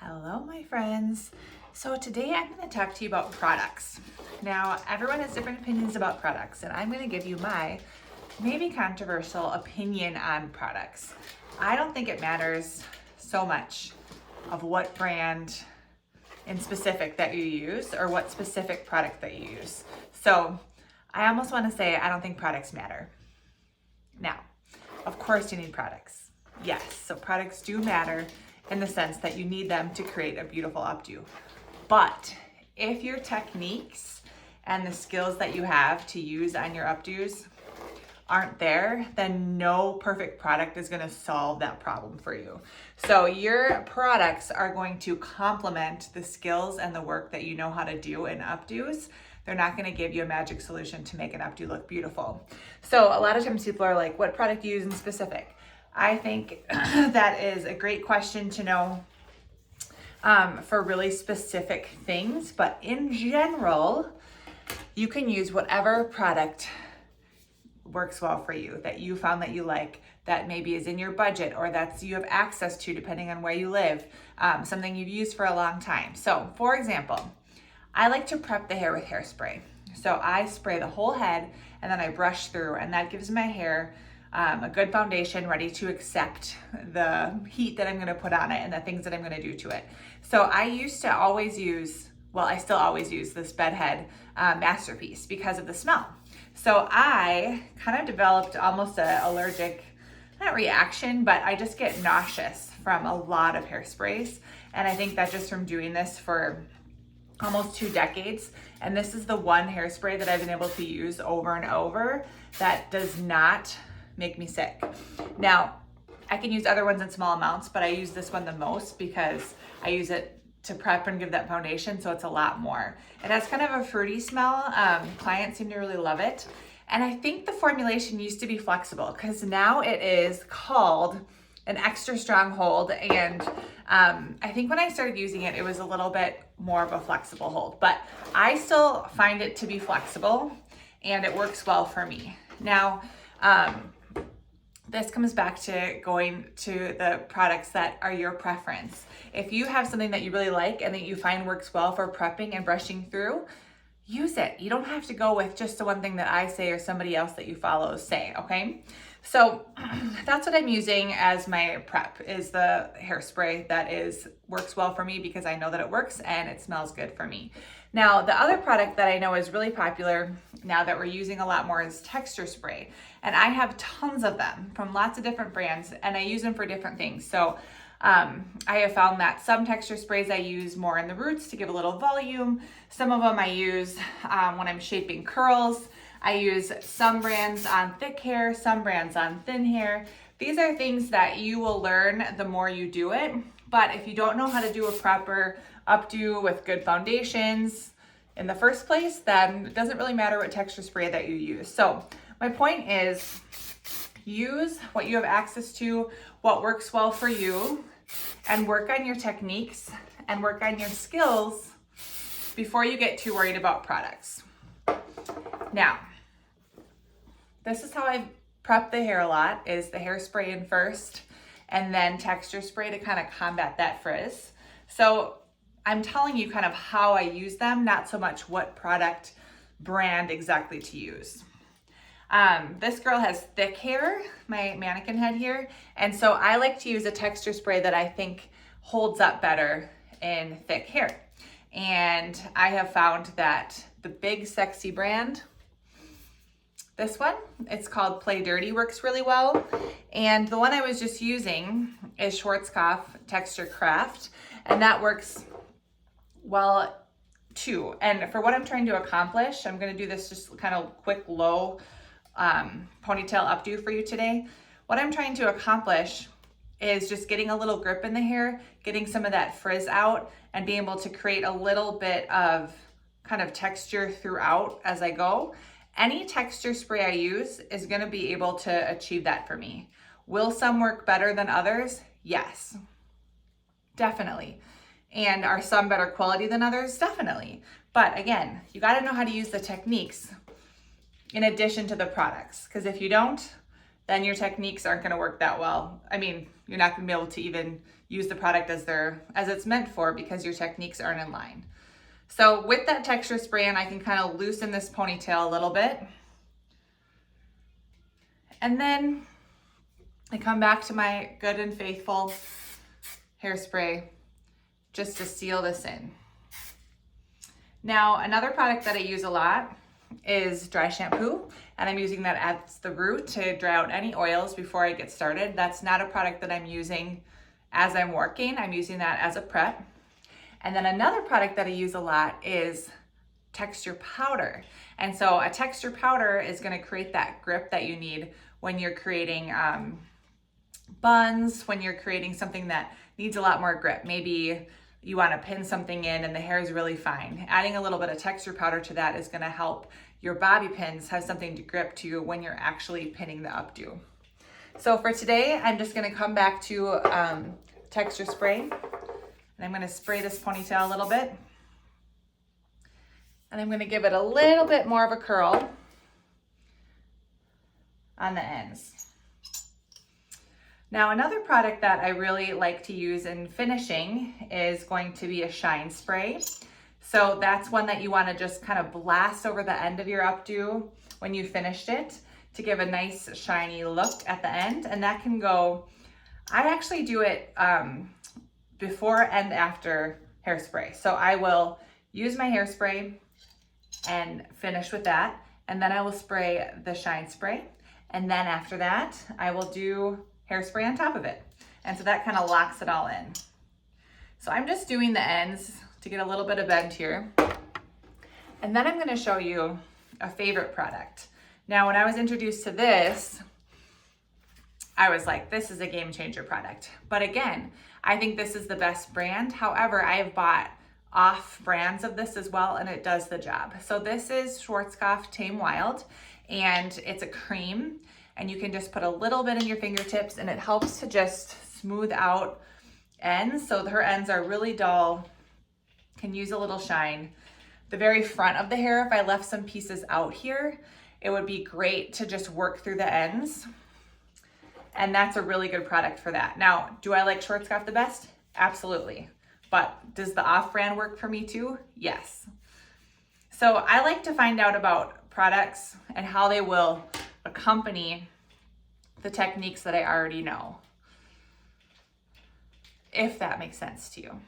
Hello, my friends. So today I'm going to talk to you about products. Now, everyone has different opinions about products, and I'm going to give you my maybe controversial opinion on products. I don't think it matters so much of what brand in specific that you use or what specific product that you use. So I almost want to say I don't think products matter. Now, of course you need products. Yes, so products do matter in the sense that you need them to create a beautiful updo. But if your techniques and the skills that you have to use on your updos aren't there, then no perfect product is going to solve that problem for you. So your products are going to complement the skills and the work that you know how to do in updos. They're not going to give you a magic solution to make an updo look beautiful. So a lot of times people are like, what product do you use in specific? I think that is a great question to know for really specific things, but in general, you can use whatever product works well for you, that you found that you like, that maybe is in your budget or that's you have access to depending on where you live, something you've used for a long time. So for example, I like to prep the hair with hairspray. So I spray the whole head and then I brush through, and that gives my hair a good foundation ready to accept the heat that I'm going to put on it and the things that I'm going to do to it. So I used to always use, well, I still always use this bedhead masterpiece because of the smell. So I kind of developed almost an allergic, not reaction, but I just get nauseous from a lot of hairsprays. And I think that just from doing this for almost 2 decades. And this is the one hairspray that I've been able to use over and over that does not make me sick. Now, I can use other ones in small amounts, but I use this one the most because I use it to prep and give that foundation, so it's a lot more. It has kind of a fruity smell. Clients seem to really love it. And I think the formulation used to be flexible because now it is called an extra strong hold. And I think when I started using it, it was a little bit more of a flexible hold, but I still find it to be flexible and it works well for me. Now, this comes back to going to the products that are your preference. If you have something that you really like and that you find works well for prepping and brushing through, use it. You don't have to go with just the one thing that I say or somebody else that you follow say, okay? So that's what I'm using as my prep, is the hairspray that works well for me because I know that it works and it smells good for me. Now, the other product that I know is really popular now that we're using a lot more is texture spray. And I have tons of them from lots of different brands and I use them for different things. So I have found that some texture sprays I use more in the roots to give a little volume. Some of them I use when I'm shaping curls. I use some brands on thick hair, some brands on thin hair. These are things that you will learn the more you do it. But if you don't know how to do a proper updo with good foundations in the first place, then it doesn't really matter what texture spray that you use. So my point is, use what you have access to, what works well for you, and work on your techniques and work on your skills before you get too worried about products. Now, this is how I prep the hair a lot, is the hairspray in first and then texture spray to kind of combat that frizz. So I'm telling you kind of how I use them, not so much what product brand exactly to use. This girl has thick hair, my mannequin head here, and so I like to use a texture spray that I think holds up better in thick hair. And I have found that the Big Sexy brand, this one, it's called Play Dirty, works really well. And the one I was just using is Schwarzkopf Texture Craft, and that works well too. And for what I'm trying to accomplish, I'm gonna do this just kind of quick low ponytail updo for you today. What I'm trying to accomplish is just getting a little grip in the hair, getting some of that frizz out, and being able to create a little bit of kind of texture throughout as I go. Any texture spray I use is gonna be able to achieve that for me. Will some work better than others? Yes, definitely. And are some better quality than others? Definitely. But again, you gotta know how to use the techniques in addition to the products, because if you don't, then your techniques aren't gonna work that well. I mean, you're not gonna be able to even use the product as it's meant for because your techniques aren't in line. So with that texture spray in, I can kind of loosen this ponytail a little bit. And then I come back to my good and faithful hairspray just to seal this in. Now, another product that I use a lot is dry shampoo, and I'm using that as the root to dry out any oils before I get started. That's not a product that I'm using as I'm working. I'm using that as a prep. And then another product that I use a lot is texture powder. And so a texture powder is going to create that grip that you need when you're creating buns, when you're creating something that needs a lot more grip. Maybe you want to pin something in and the hair is really fine. Adding a little bit of texture powder to that is going to help your bobby pins have something to grip to when you're actually pinning the updo. So for today, I'm just going to come back to texture spray. And I'm going to spray this ponytail a little bit. And I'm going to give it a little bit more of a curl on the ends. Now, another product that I really like to use in finishing is going to be a shine spray. So that's one that you want to just kind of blast over the end of your updo when you finished it to give a nice shiny look at the end. And that can go, I actually do it before and after hairspray. So I will use my hairspray and finish with that. And then I will spray the shine spray. And then after that, I will do hairspray on top of it. And so that kind of locks it all in. So I'm just doing the ends to get a little bit of bend here. And then I'm gonna show you a favorite product. Now, when I was introduced to this, I was like, this is a game changer product. But again, I think this is the best brand. However, I have bought off brands of this as well, and it does the job. So this is Schwarzkopf Tame Wild, and it's a cream, and you can just put a little bit in your fingertips, and it helps to just smooth out ends. So her ends are really dull, can use a little shine. The very front of the hair, if I left some pieces out here, it would be great to just work through the ends. And that's a really good product for that. Now, do I like Schwarzkopf the best? Absolutely. But does the off-brand work for me too? Yes. So I like to find out about products and how they will accompany the techniques that I already know, if that makes sense to you.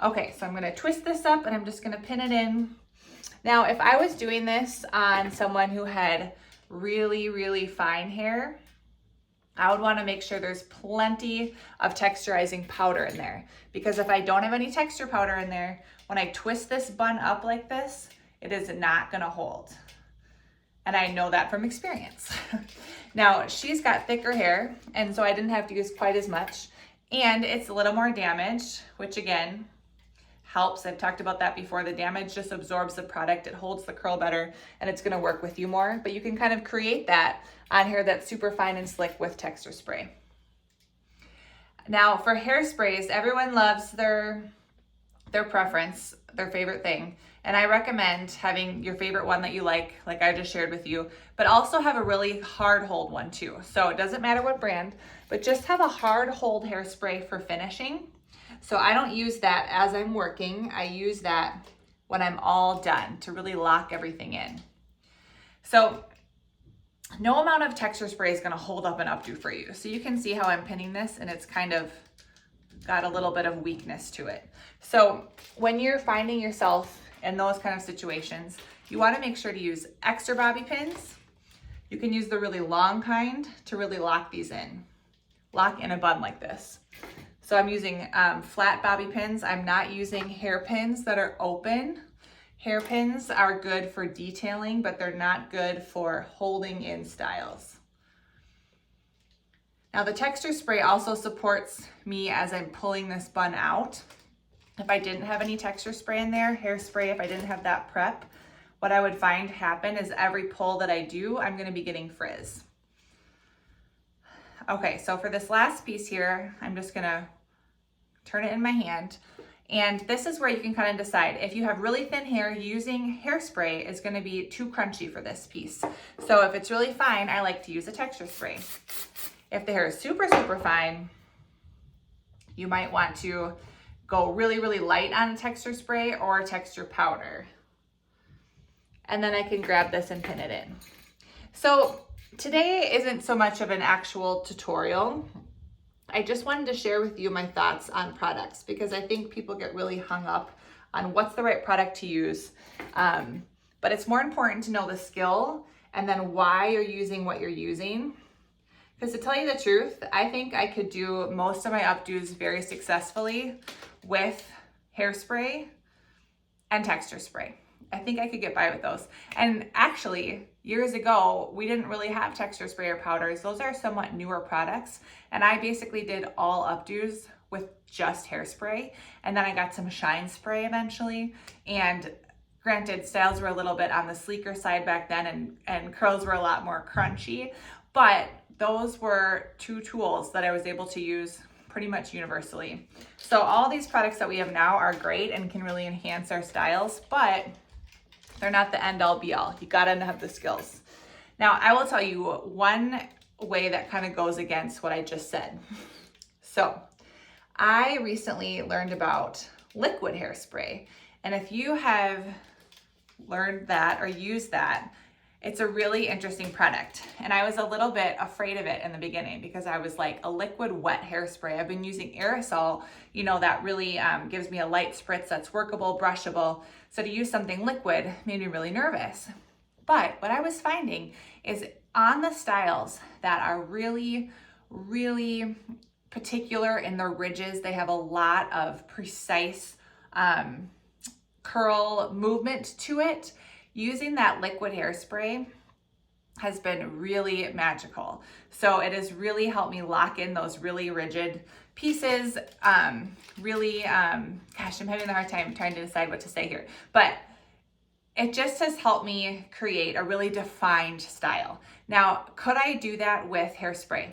Okay, so I'm gonna twist this up and I'm just gonna pin it in. Now, if I was doing this on someone who had really, really fine hair, I would want to make sure there's plenty of texturizing powder in there, because if I don't have any texture powder in there, when I twist this bun up like this, it is not going to hold. And I know that from experience. Now, she's got thicker hair, and so I didn't have to use quite as much, and it's a little more damaged, which again helps. I've talked about that before. The damage just absorbs the product, it holds the curl better, and it's going to work with you more. But you can kind of create that on hair that's super fine and slick with texture spray. Now, for hairsprays, everyone loves their preference, their favorite thing. And I recommend having your favorite one that you like I just shared with you, but also have a really hard hold one too. So it doesn't matter what brand, but just have a hard hold hairspray for finishing. So I don't use that as I'm working. I use that when I'm all done to really lock everything in. So no amount of texture spray is gonna hold up an updo for you. So you can see how I'm pinning this, and it's kind of got a little bit of weakness to it. So when you're finding yourself in those kind of situations, you wanna make sure to use extra bobby pins. You can use the really long kind to really lock these in. Lock in a bun like this. So I'm using flat bobby pins. I'm not using hairpins that are open. Hairpins are good for detailing, but they're not good for holding in styles. Now the texture spray also supports me as I'm pulling this bun out. If I didn't have any texture spray in there, hairspray, if I didn't have that prep, what I would find happen is every pull that I do, I'm gonna be getting frizz. Okay, so for this last piece here, I'm just gonna turn it in my hand. And this is where you can kind of decide. If you have really thin hair, using hairspray is gonna be too crunchy for this piece. So if it's really fine, I like to use a texture spray. If the hair is super, super fine, you might want to go really, really light on a texture spray or a texture powder. And then I can grab this and pin it in. So today isn't so much of an actual tutorial. I just wanted to share with you my thoughts on products because I think people get really hung up on what's the right product to use. But it's more important to know the skill and then why you're using what you're using. Because to tell you the truth, I think I could do most of my updos very successfully with hairspray and texture spray. I think I could get by with those. And actually, years ago, we didn't really have texture spray or powders. Those are somewhat newer products. And I basically did all updos with just hairspray. And then I got some shine spray eventually. And granted, styles were a little bit on the sleeker side back then and curls were a lot more crunchy. But those were two tools that I was able to use pretty much universally. So all these products that we have now are great and can really enhance our styles, but they're not the end all be all. You gotta have the skills. Now, I will tell you one way that kind of goes against what I just said. So I recently learned about liquid hairspray. And if you have learned that or used that, it's a really interesting product. And I was a little bit afraid of it in the beginning because I was like, a liquid wet hairspray. I've been using aerosol, that really gives me a light spritz that's workable, brushable. So to use something liquid made me really nervous. But what I was finding is on the styles that are really, really particular in their ridges, they have a lot of precise curl movement to it. Using that liquid hairspray has been really magical. So it has really helped me lock in those really rigid pieces. Gosh, I'm having a hard time trying to decide what to say here. But it just has helped me create a really defined style. Now, could I do that with hairspray?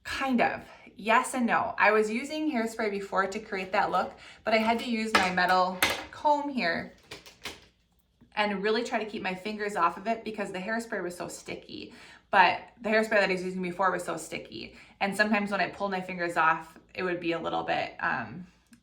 Kind of. Yes and no. I was using hairspray before to create that look, but I had to use my metal comb here and really try to keep my fingers off of it because the hairspray was so sticky. But the hairspray that I was using before was so sticky. And sometimes when I pulled my fingers off, it would be a little bit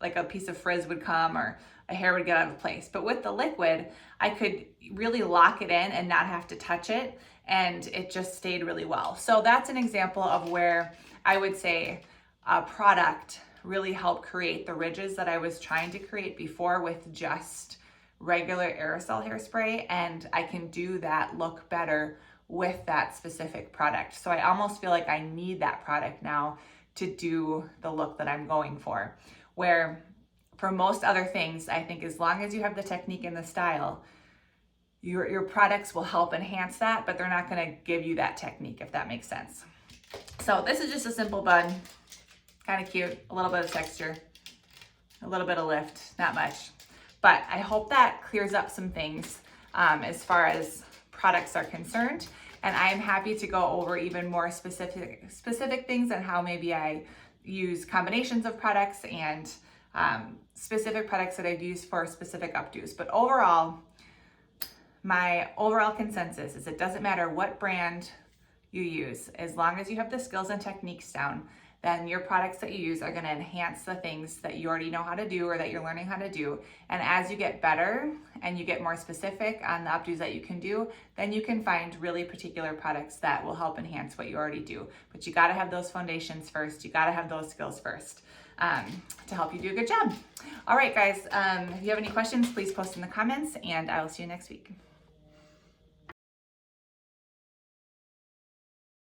like a piece of frizz would come or a hair would get out of place. But with the liquid, I could really lock it in and not have to touch it. And it just stayed really well. So that's an example of where I would say a product really helped create the ridges that I was trying to create before with just regular aerosol hairspray, and I can do that look better with that specific product. So I almost feel like I need that product now to do the look that I'm going for. Where for most other things, I think as long as you have the technique and the style, your products will help enhance that, but they're not gonna give you that technique, if that makes sense. So this is just a simple bun, kind of cute, a little bit of texture, a little bit of lift, not much. But I hope that clears up some things as far as products are concerned. And I'm happy to go over even more specific things on how maybe I use combinations of products and specific products that I've used for specific updos. But overall, my overall consensus is it doesn't matter what brand you use, as long as you have the skills and techniques down, then your products that you use are going to enhance the things that you already know how to do or that you're learning how to do. And as you get better and you get more specific on the updos that you can do, then you can find really particular products that will help enhance what you already do. But you got to have those foundations first. You got to have those skills first to help you do a good job. All right, guys, if you have any questions, please post in the comments and I will see you next week.